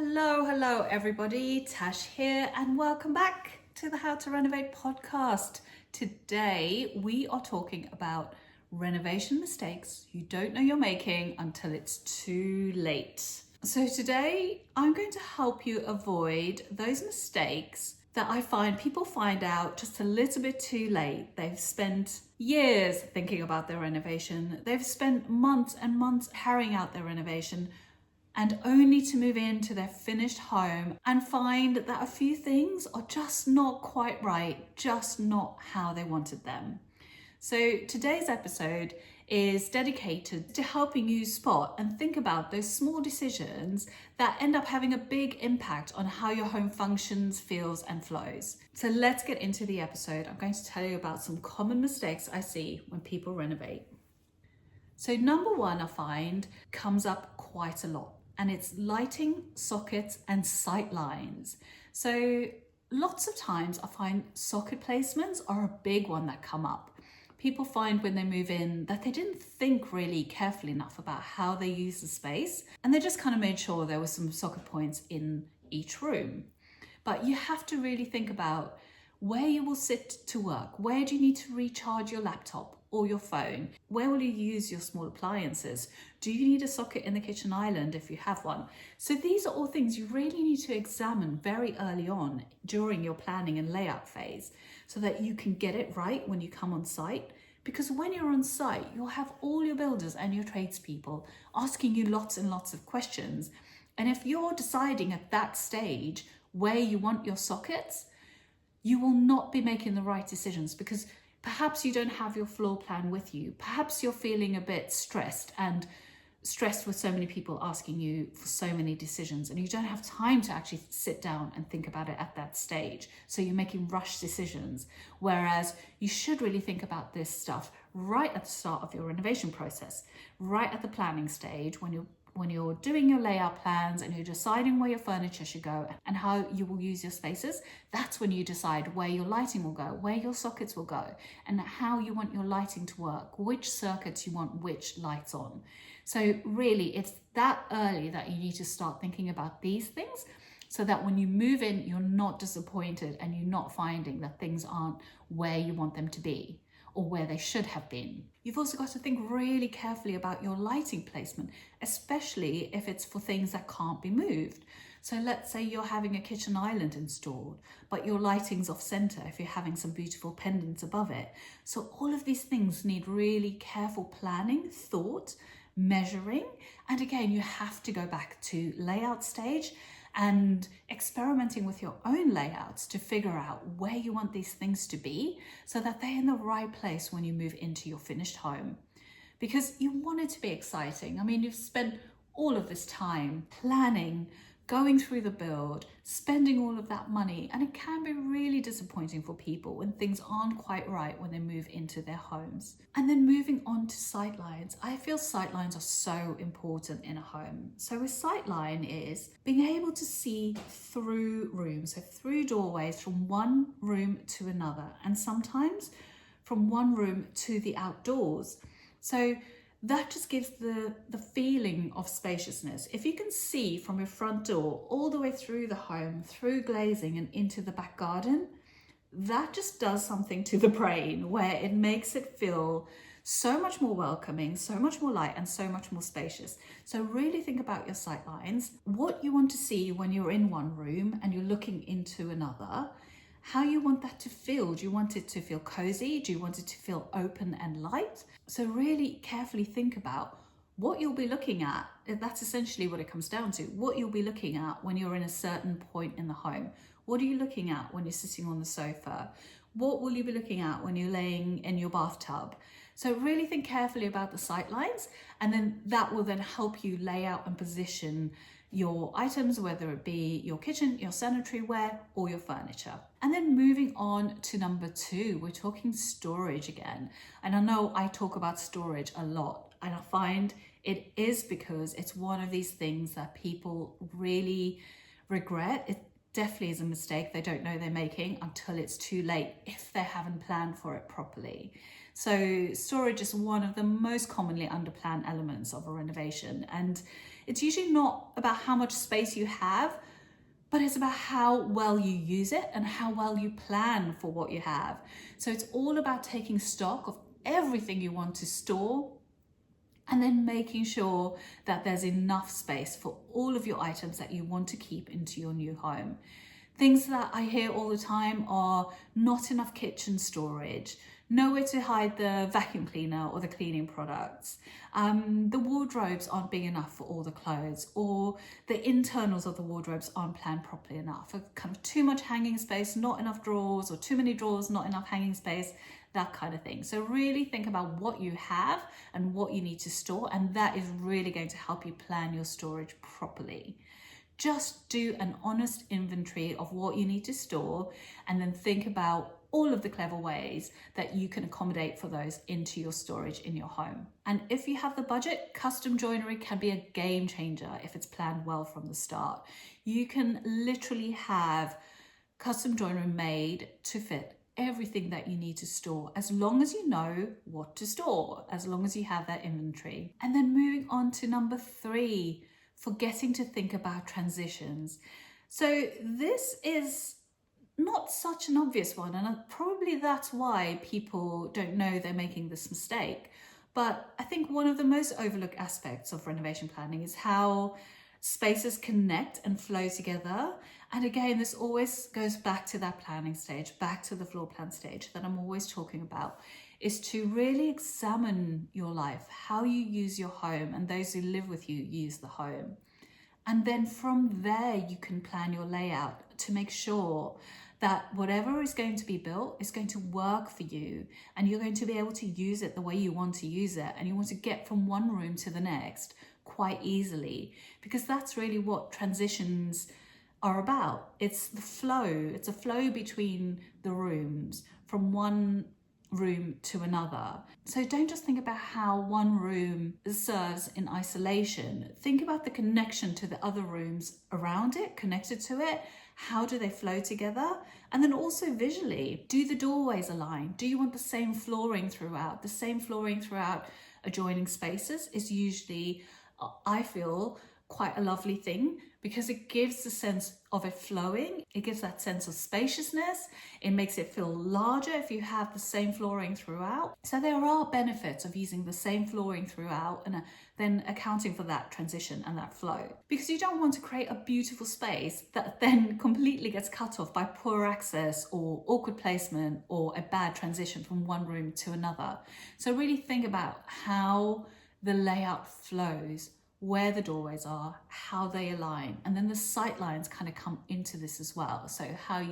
Hello everybody, Tash here and welcome back to the How to Renovate podcast. Today we are talking about renovation mistakes you don't know you're making until it's too late. So today I'm going to help you avoid those mistakes that I find people find out just a little bit too late. They've spent years thinking about their renovation. They've spent months and months carrying out their renovation and only to move into their finished home and find that a few things are just not quite right, just not how they wanted them. So today's episode is dedicated to helping you spot and think about those small decisions that end up having a big impact on how your home functions, feels, and flows. So let's get into the episode. I'm going to tell you about some common mistakes I see when people renovate. So number one, I find, comes up quite a lot, and it's lighting, sockets, and sight lines. So lots of times I find socket placements are a big one that come up. People find when they move in that they didn't think really carefully enough about how they use the space, and they just kind of made sure there were some socket points in each room. But you have to really think about where you will sit to work. Where do you need to recharge your laptop or your phone? Where will you use your small appliances? Do you need a socket in the kitchen island if you have one? So these are all things you really need to examine very early on during your planning and layout phase so that you can get it right when you come on site. Because when you're on site, you'll have all your builders and your tradespeople asking you lots and lots of questions. And if you're deciding at that stage where you want your sockets, you will not be making the right decisions because perhaps you don't have your floor plan with you. Perhaps you're feeling a bit stressed with so many people asking you for so many decisions, and you don't have time to actually sit down and think about it at that stage. So you're making rushed decisions, whereas you should really think about this stuff right at the start of your renovation process, right at the planning stage when you're doing your layout plans and you're deciding where your furniture should go and how you will use your spaces. That's when you decide where your lighting will go, where your sockets will go, and how you want your lighting to work, which circuits you want which lights on. So really, it's that early that you need to start thinking about these things so that when you move in, you're not disappointed and you're not finding that things aren't where you want them to be or where they should have been. You've also got to think really carefully about your lighting placement, especially if it's for things that can't be moved. So let's say you're having a kitchen island installed, but your lighting's off center if you're having some beautiful pendants above it. So all of these things need really careful planning, thought, measuring. And again, you have to go back to layout stage and experimenting with your own layouts to figure out where you want these things to be so that they're in the right place when you move into your finished home. Because you want it to be exciting. I mean, you've spent all of this time planning, going through the build, spending all of that money, and it can be really disappointing for people when things aren't quite right when they move into their homes. And then moving on to sightlines. I feel sightlines are so important in a home. So a sightline is being able to see through rooms, so through doorways from one room to another, and sometimes from one room to the outdoors. So that just gives the feeling of spaciousness. If you can see from your front door all the way through the home, through glazing and into the back garden, that just does something to the brain where it makes it feel so much more welcoming, so much more light, and so much more spacious. So really think about your sight lines, what you want to see when you're in one room and you're looking into another, how you want that to feel. Do you want it to feel cozy? Do you want it to feel open and light? So really carefully think about what you'll be looking at. That's essentially what it comes down to. What you'll be looking at when you're in a certain point in the home. What are you looking at when you're sitting on the sofa? What will you be looking at when you're laying in your bathtub? So really think carefully about the sight lines, and then that will then help you lay out and position your items, whether it be your kitchen, your sanitary ware, or your furniture. And then moving on to number 2, we're talking storage again. And I know I talk about storage a lot, and I find it is because it's one of these things that people really regret. It definitely is a mistake they don't know they're making until it's too late if they haven't planned for it properly. So storage is one of the most commonly underplanned elements of a renovation, and It's usually not about how much space you have, but it's about how well you use it and how well you plan for what you have. So it's all about taking stock of everything you want to store and then making sure that there's enough space for all of your items that you want to keep into your new home. Things that I hear all the time are not enough kitchen storage, nowhere to hide the vacuum cleaner or the cleaning products. The wardrobes aren't big enough for all the clothes, or the internals of the wardrobes aren't planned properly enough. Kind of too much hanging space, not enough drawers, or too many drawers, not enough hanging space, that kind of thing. So really think about what you have and what you need to store, and that is really going to help you plan your storage properly. Just do an honest inventory of what you need to store and then think about all of the clever ways that you can accommodate for those into your storage in your home. And if you have the budget, custom joinery can be a game changer if it's planned well from the start. You can literally have custom joinery made to fit everything that you need to store, as long as you know what to store, as long as you have that inventory. And then moving on to number 3, forgetting to think about transitions. So this is not such an obvious one, and probably that's why people don't know they're making this mistake. But I think one of the most overlooked aspects of renovation planning is how spaces connect and flow together. And again, this always goes back to that planning stage, back to the floor plan stage that I'm always talking about, is to really examine your life, how you use your home, and those who live with you use the home. And then from there, you can plan your layout to make sure that whatever is going to be built is going to work for you, and you're going to be able to use it the way you want to use it, and you want to get from one room to the next quite easily, because that's really what transitions are about. It's the flow. It's a flow between the rooms from one room to another. So don't just think about how one room serves in isolation. Think about the connection to the other rooms around it, connected to it. How do they flow together? And then also visually, do the doorways align? Do you want the same flooring throughout? The same flooring throughout adjoining spaces is usually, I feel, quite a lovely thing, because it gives the sense of it flowing. It gives that sense of spaciousness. It makes it feel larger if you have the same flooring throughout. So there are benefits of using the same flooring throughout and then accounting for that transition and that flow, because you don't want to create a beautiful space that then completely gets cut off by poor access or awkward placement or a bad transition from one room to another. So really think about how the layout flows, where the doorways are, how they align, and then the sight lines kind of come into this as well. So how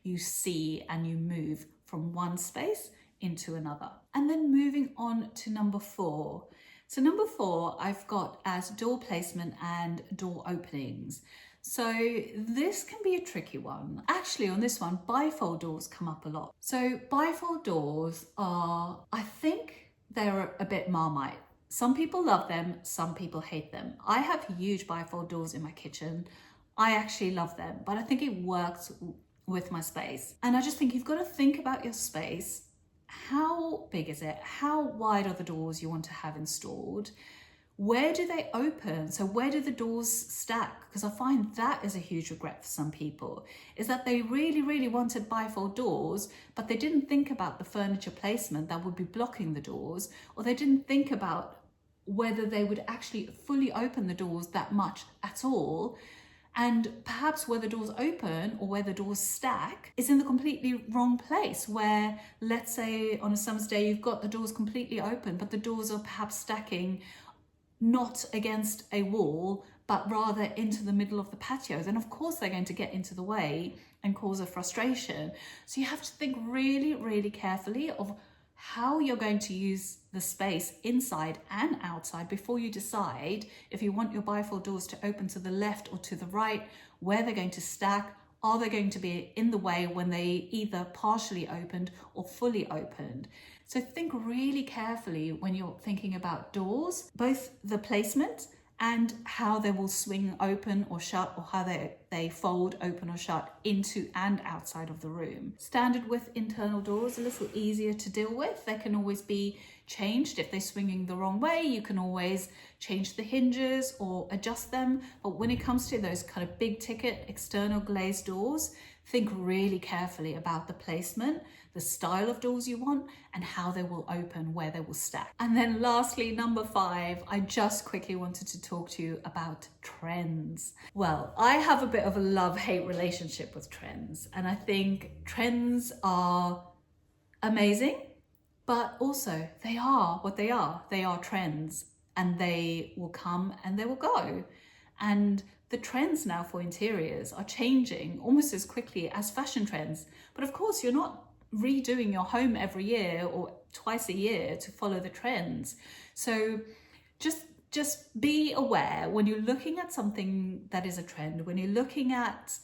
you see and you move from one space into another. And then moving on to number 4. So number 4, I've got as door placement and door openings. So this can be a tricky one. Actually, on this one, bifold doors come up a lot. So bifold doors are, I think they're a bit Marmite. Some people love them, some people hate them. I have huge bifold doors in my kitchen. I actually love them, but I think it works with my space. And I just think you've got to think about your space. How big is it? How wide are the doors you want to have installed? Where do they open? So where do the doors stack? Because I find that is a huge regret for some people, is that they really wanted bifold doors, but they didn't think about the furniture placement that would be blocking the doors, or they didn't think about whether they would actually fully open the doors that much at all. And perhaps where the doors open or where the doors stack is in the completely wrong place, where, let's say on a summer's day, you've got the doors completely open, but the doors are perhaps stacking not against a wall, but rather into the middle of the patio. Then of course they're going to get into the way and cause a frustration. So you have to think really carefully of how you're going to use the space inside and outside before you decide if you want your bifold doors to open to the left or to the right, where they're going to stack. Are they going to be in the way when they either partially opened or fully opened? So think really carefully when you're thinking about doors, both the placement and how they will swing open or shut, or how they fold open or shut into and outside of the room. Standard with internal doors, a little easier to deal with. They can always be changed. If they're swinging the wrong way, you can always change the hinges or adjust them. But when it comes to those kind of big ticket external glazed doors, think really carefully about the placement, the style of doors you want, and how they will open, where they will stack. And then lastly, number 5, I just quickly wanted to talk to you about trends. Well, I have a bit of a love-hate relationship with trends, and I think trends are amazing, but also they are what they are. They are trends, and they will come and they will go. And the trends now for interiors are changing almost as quickly as fashion trends. But of course, you're not redoing your home every year or twice a year to follow the trends. So just be aware when you're looking at something that is a trend, when you're looking at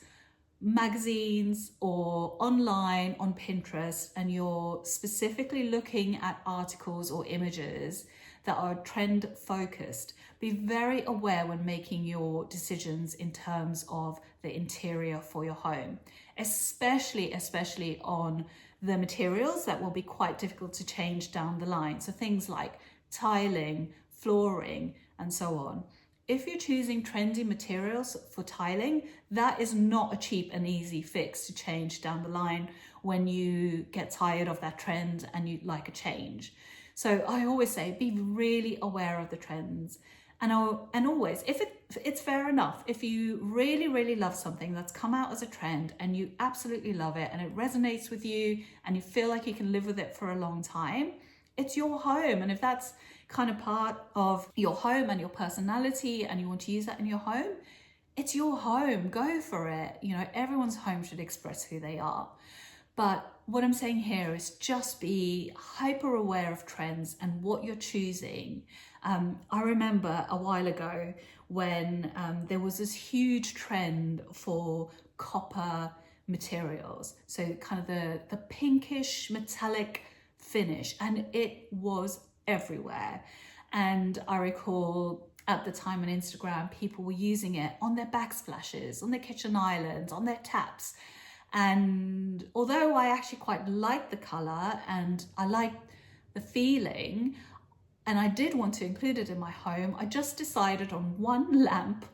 magazines or online on Pinterest, and you're specifically looking at articles or images that are trend focused, be very aware when making your decisions in terms of the interior for your home, especially on the materials that will be quite difficult to change down the line. So things like tiling, flooring, and so on. If you're choosing trendy materials for tiling, that is not a cheap and easy fix to change down the line when you get tired of that trend and you'd like a change. So I always say, be really aware of the trends. And always, if it's fair enough, if you really love something that's come out as a trend and you absolutely love it and it resonates with you and you feel like you can live with it for a long time, it's your home. And if that's kind of part of your home and your personality and you want to use that in your home, it's your home. Go for it. You know, everyone's home should express who they are. But what I'm saying here is just be hyper aware of trends and what you're choosing. I remember a while ago when there was this huge trend for copper materials. So kind of the pinkish metallic finish, and it was everywhere. And I recall at the time on Instagram, people were using it on their backsplashes, on their kitchen islands, on their taps. And although I actually quite liked the color and I liked the feeling, and I did want to include it in my home, I just decided on one lamp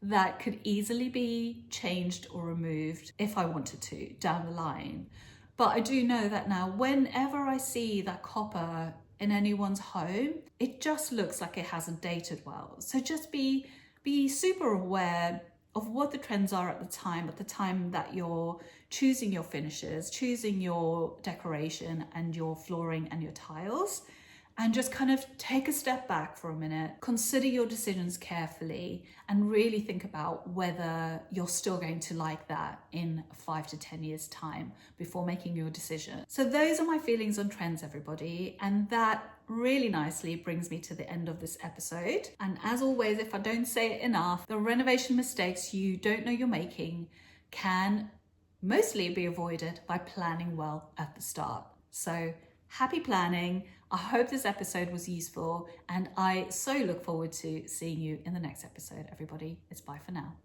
that could easily be changed or removed if I wanted to down the line. But I do know that now whenever I see that copper in anyone's home, it just looks like it hasn't dated well. So just be super aware of what the trends are at the time that you're choosing your finishes, choosing your decoration and your flooring and your tiles. And just kind of take a step back for a minute, consider your decisions carefully, and really think about whether you're still going to like that in 5 to 10 years' time before making your decision. So those are my feelings on trends, everybody. And that really nicely brings me to the end of this episode. And as always, if I don't say it enough, the renovation mistakes you don't know you're making can mostly be avoided by planning well at the start. So happy planning. I hope this episode was useful, and I so look forward to seeing you in the next episode, everybody. It's bye for now.